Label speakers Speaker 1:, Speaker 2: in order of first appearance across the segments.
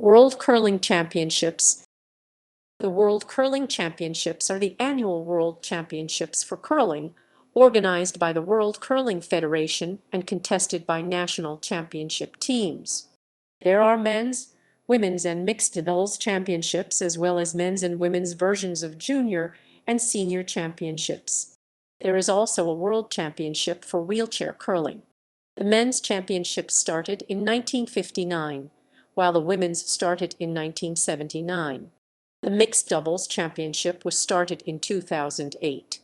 Speaker 1: World Curling Championships. The World Curling Championships are the annual world championships for curling, organized by the World Curling Federation and contested by national championship teams. There are men's, women's, and mixed doubles championships, as well as men's and women's versions of junior and senior championships. There is also a world championship for wheelchair curling. The men's championship started in 1959, while the women's started in 1979. The mixed doubles championship was started in 2008.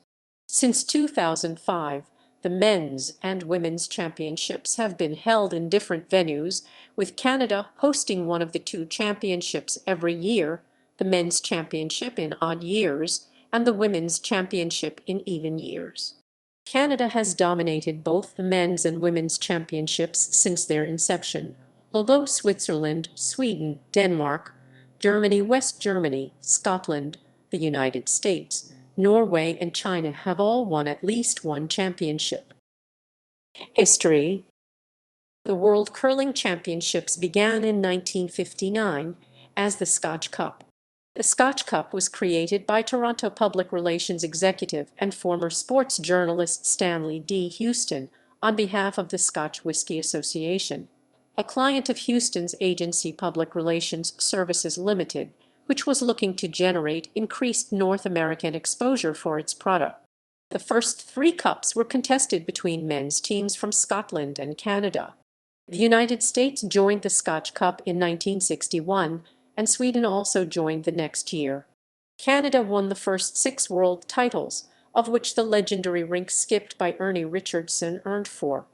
Speaker 1: Since 2005, the men's and women's championships have been held in different venues, with Canada hosting one of the two championships every year, the men's championship in odd years and the women's championship in even years. Canada has dominated both the men's and women's championships since their inception, although Switzerland, Sweden, Denmark, Germany, West Germany, Scotland, the United States, Norway, and China have all won at least one championship. History. The World Curling Championships began in 1959 as the Scotch Cup. The Scotch Cup was created by Toronto public relations executive and former sports journalist Stanley D. Houston on behalf of the Scotch Whisky Association, a client of Houston's agency Public Relations Services Limited, which was looking to generate increased North American exposure for its product. The first three cups were contested between men's teams from Scotland and Canada. The United States joined the Scotch Cup in 1961, and Sweden also joined the next year. Canada won the first 6 world titles, of which the legendary rink skipped by Ernie Richardson earned 4.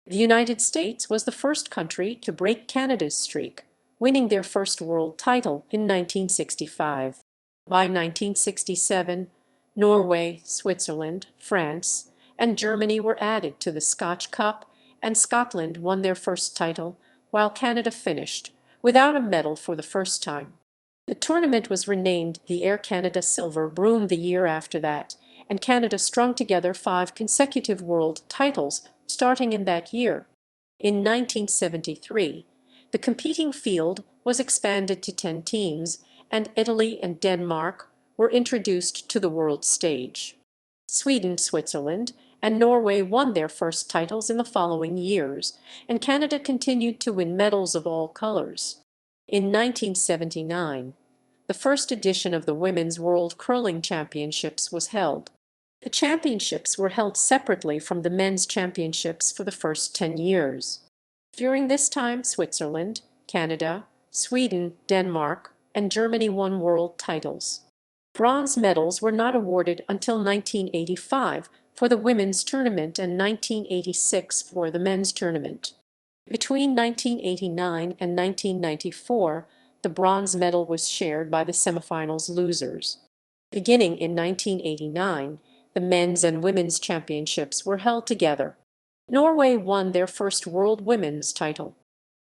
Speaker 1: The United States was the first country to break Canada's streak, winning their first world title in 1965. By 1967, Norway, Switzerland, France, and Germany were added to the Scotch Cup, and Scotland won their first title, while Canada finished without a medal for the first time. The tournament was renamed the Air Canada Silver Broom the year after that, and Canada strung together 5 consecutive world titles starting in that year. In 1973, the competing field was expanded to 10 teams, and Italy and Denmark were introduced to the world stage. Sweden, Switzerland, and Norway won their first titles in the following years, and Canada continued to win medals of all colors. In 1979, the first edition of the Women's World Curling Championships was held. The championships were held separately from the men's championships for the first 10 years. During this time, Switzerland, Canada, Sweden, Denmark, and Germany won world titles. Bronze medals were not awarded until 1985 for the women's tournament and 1986 for the men's tournament. Between 1989 and 1994, the bronze medal was shared by the semifinals losers. Beginning in 1989, the men's and women's championships were held together. Norway won their first World Women's title.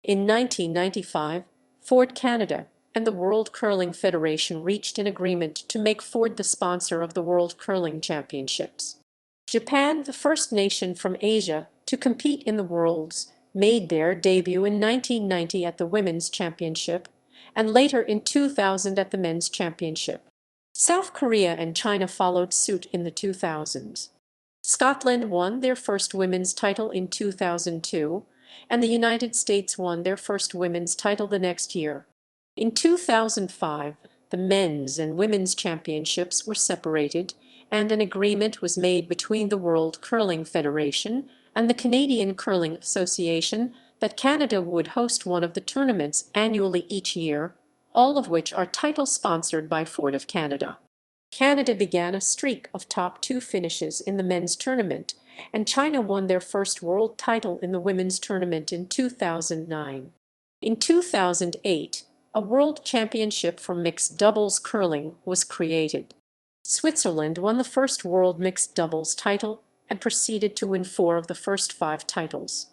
Speaker 1: In 1995, Ford Canada and the World Curling Federation reached an agreement to make Ford the sponsor of the World Curling Championships. Japan, the first nation from Asia to compete in the Worlds, made their debut in 1990 at the Women's Championship and later in 2000 at the Men's Championship. South Korea and China followed suit in the 2000s. Scotland won their first women's title in 2002, and the United States won their first women's title the next year. In 2005, the men's and women's championships were separated, and an agreement was made between the World Curling Federation and the Canadian Curling Association that Canada would host one of the tournaments annually each year, all of which are titles sponsored by Ford of Canada. Canada began a streak of top 2 finishes in the men's tournament, and China won their first world title in the women's tournament in 2009. In 2008, a world championship for mixed doubles curling was created. Switzerland won the first world mixed doubles title and proceeded to win 4 of the first 5 titles.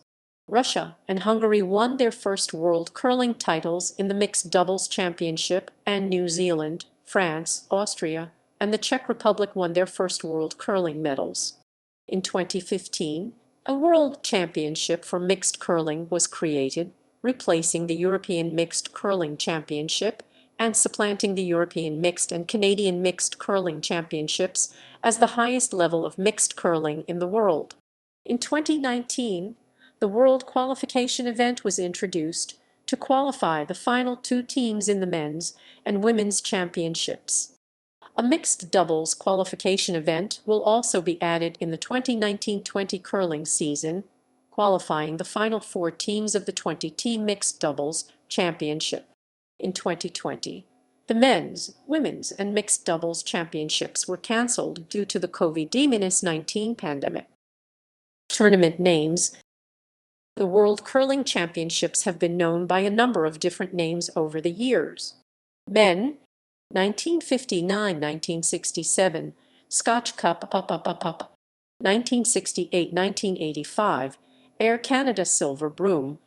Speaker 1: Russia and Hungary won their first world curling titles in the mixed doubles championship, and New Zealand, France, Austria, and the Czech Republic won their first world curling medals. In 2015, a world championship for mixed curling was created, replacing the European Mixed Curling Championship and supplanting the European Mixed and Canadian Mixed Curling Championships as the highest level of mixed curling in the world. In 2019, the World Qualification event was introduced to qualify the final two teams in the men's and women's championships. A mixed doubles qualification event will also be added in the 2019-20 curling season, qualifying the final four teams of the 20-team mixed doubles championship. In 2020, the men's, women's, and mixed doubles championships were cancelled due to the COVID-19 pandemic. Tournament names. The World Curling Championships have been known by a number of different names over the years. Men, 1959-1967, Scotch Cup, 1968-1985, Air Canada Silver Broom,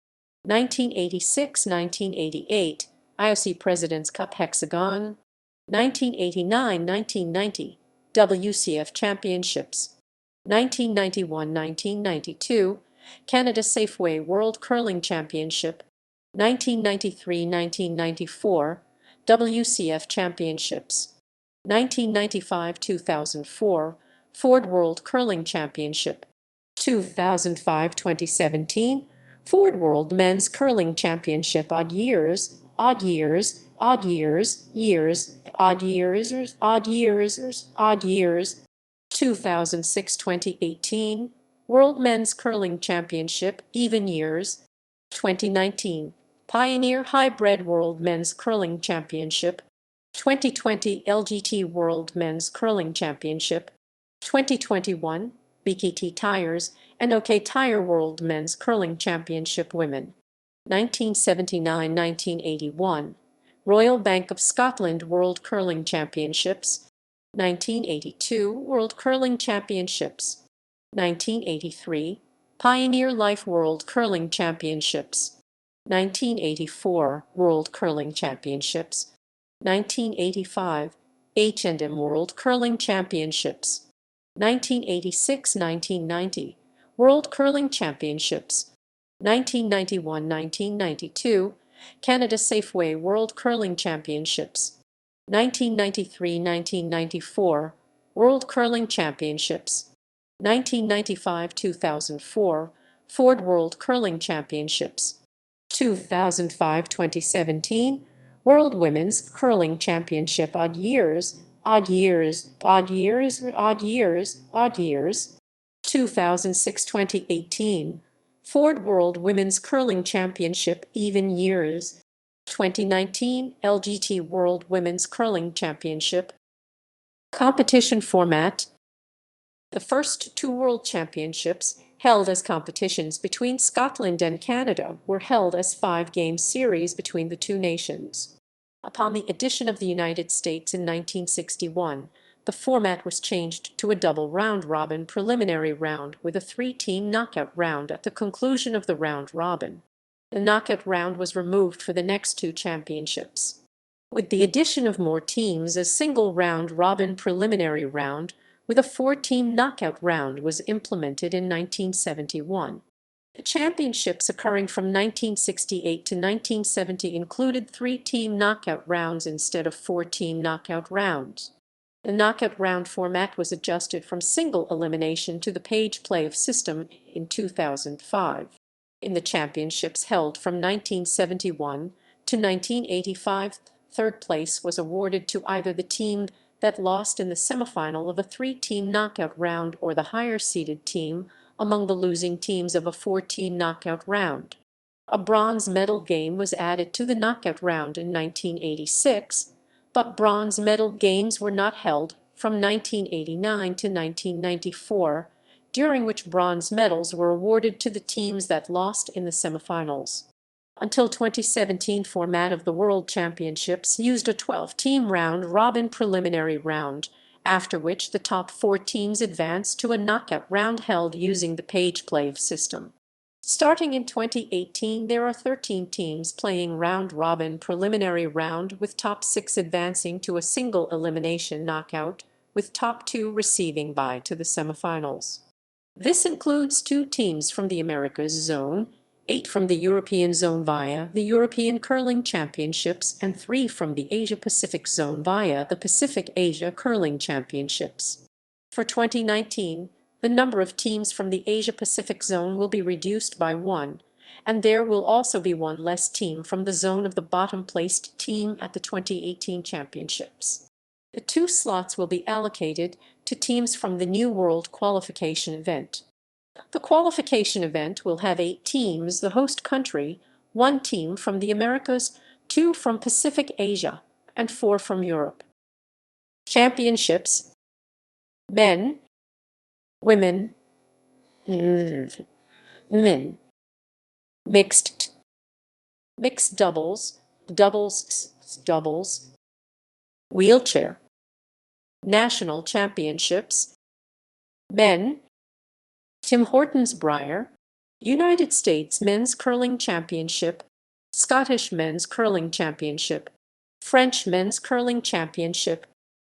Speaker 1: 1986-1988, IOC President's Cup Hexagon, 1989-1990, WCF Championships, 1991-1992, Canada Safeway World Curling Championship, 1993-1994, WCF Championships, 1995-2004, Ford World Curling Championship, 2005-2017, Ford World Men's Curling Championship. Odd years, odd years, odd years, years, odd years, odd years, odd years, 2006-2018, World Men's Curling Championship, even years, 2019, Pioneer Hybrid World Men's Curling Championship, 2020 LGT World Men's Curling Championship, 2021 BKT Tires and OK Tire World Men's Curling Championship Women, 1979-1981, Royal Bank of Scotland World Curling Championships, 1982 World Curling Championships, 1983 Pioneer Life World Curling Championships, 1984 World Curling Championships, 1985 H&M World Curling Championships, 1986-1990 World Curling Championships, 1991-1992 Canada Safeway World Curling Championships, 1993-1994 World Curling Championships, 1995-2004 Ford World Curling Championships, 2005-2017 World Women's Curling Championship. Odd years, odd years, odd years, odd years, odd years, 2006-2018 Ford World Women's Curling Championship. Even years, 2019 LGT World Women's Curling Championship. Competition format. The first two World Championships, held as competitions between Scotland and Canada, were held as five-game series between the two nations. Upon the addition of the United States in 1961, the format was changed to a double round-robin preliminary round with a three-team knockout round at the conclusion of the round-robin. The knockout round was removed for the next two championships. With the addition of more teams, a single round-robin preliminary round with a four-team knockout round was implemented in 1971. The championships occurring from 1968 to 1970 included three-team knockout rounds instead of four-team knockout rounds. The knockout round format was adjusted from single elimination to the page play system in 2005. In the championships held from 1971 to 1985, third place was awarded to either the team that lost in the semifinal of a three-team knockout round or the higher-seeded team among the losing teams of a four-team knockout round. A bronze medal game was added to the knockout round in 1986, but bronze medal games were not held from 1989 to 1994, during which bronze medals were awarded to the teams that lost in the semifinals. Until 2017 format of the World Championships used a 12-team round-robin preliminary round, after which the top four teams advanced to a knockout round held using the page play system. Starting in 2018, there are 13 teams playing round-robin preliminary round, with top six advancing to a single elimination knockout, with top two receiving bye to the semifinals. This includes two teams from the Americas zone, 8 from the European zone via the European Curling Championships, and 3 from the Asia-Pacific zone via the Pacific Asia Curling Championships. For 2019, the number of teams from the Asia-Pacific zone will be reduced by 1, and there will also be 1 less team from the zone of the bottom-placed team at the 2018 championships. The 2 slots will be allocated to teams from the New World Qualification event. The qualification event will have 8 teams, the host country, 1 team from the Americas, 2 from Pacific Asia, and 4 from Europe. Championships: men, women, men, mixed doubles, doubles, wheelchair, national championships, men, Tim Hortons Brier, United States Men's Curling Championship, Scottish Men's Curling Championship, French Men's Curling Championship,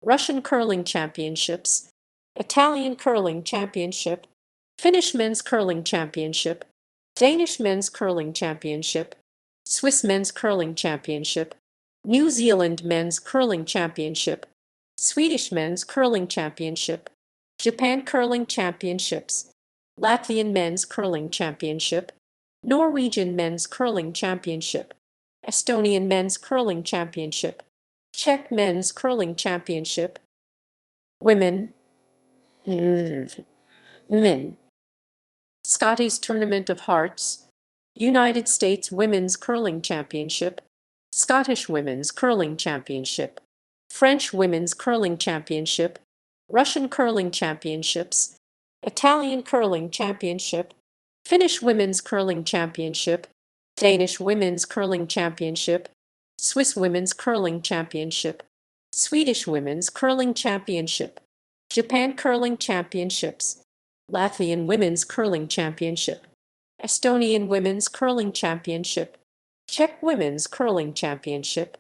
Speaker 1: Russian Curling Championships, Italian Curling Championship, Finnish Men's Curling Championship, Danish Men's Curling Championship, Swiss Men's Curling Championship, New Zealand Men's Curling Championship, Swedish Men's Curling Championship, Japan Curling Championships, Latvian Men's Curling Championship, Norwegian Men's Curling Championship, Estonian Men's Curling Championship, Czech Men's Curling Championship, women, men, Scotty's Tournament of Hearts, United States Women's Curling Championship, Scottish Women's Curling Championship, French Women's Curling Championship, Russian Curling Championships, Italian Curling Championship, Finnish Women's Curling Championship, Danish Women's Curling Championship, Swiss Women's Curling Championship, Swedish Women's Curling Championship, Japan Curling Championships, Latvian Women's Curling Championship, Estonian Women's Curling Championship, Czech Women's Curling Championship,